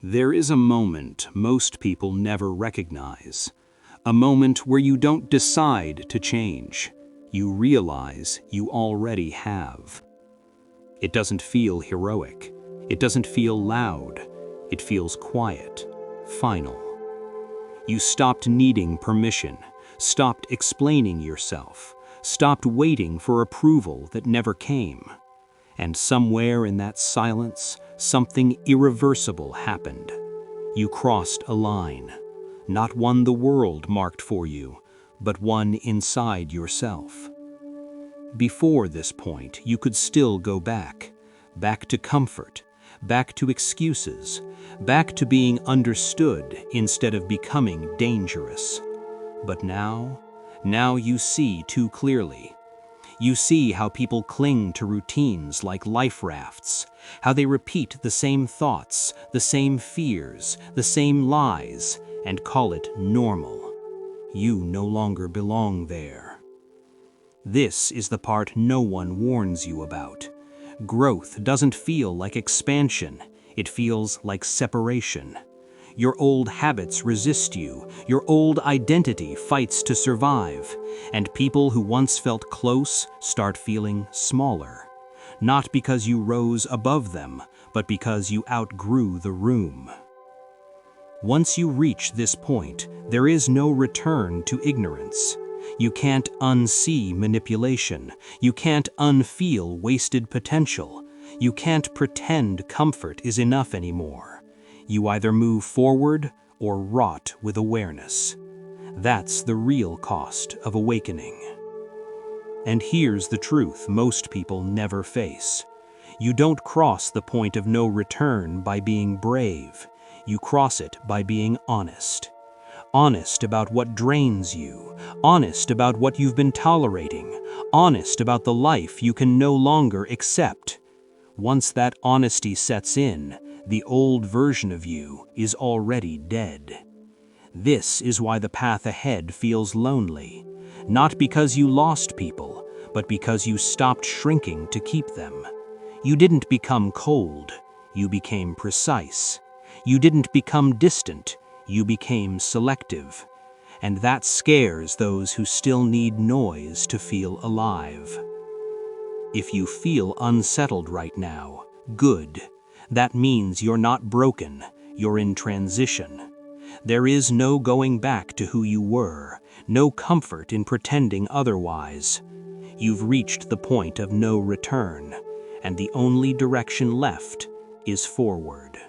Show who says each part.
Speaker 1: There is a moment most people never recognize. A moment where you don't decide to change. You realize you already have. It doesn't feel heroic. It doesn't feel loud. It feels quiet, final. You stopped needing permission, stopped explaining yourself, stopped waiting for approval that never came. And somewhere in that silence, something irreversible happened. You crossed a line, not one the world marked for you, but one inside yourself. Before this point, you could still go back to comfort, back to excuses, back to being understood instead of becoming dangerous. But now you see too clearly. You see how people cling to routines like life rafts, how they repeat the same thoughts, the same fears, the same lies, and call it normal. You no longer belong there. This is the part no one warns you about. Growth doesn't feel like expansion, it feels like separation. Your old habits resist you, your old identity fights to survive, and people who once felt close start feeling smaller. Not because you rose above them, but because you outgrew the room. Once you reach this point, there is no return to ignorance. You can't unsee manipulation. You can't unfeel wasted potential. You can't pretend comfort is enough anymore. You either move forward or rot with awareness. That's the real cost of awakening. And here's the truth most people never face. You don't cross the point of no return by being brave. You cross it by being honest. Honest about what drains you. Honest about what you've been tolerating. Honest about the life you can no longer accept. Once that honesty sets in, the old version of you is already dead. This is why the path ahead feels lonely. Not because you lost people, but because you stopped shrinking to keep them. You didn't become cold, you became precise. You didn't become distant, you became selective. And that scares those who still need noise to feel alive. If you feel unsettled right now, good. That means you're not broken, you're in transition. There is no going back to who you were, no comfort in pretending otherwise. You've reached the point of no return, and the only direction left is forward.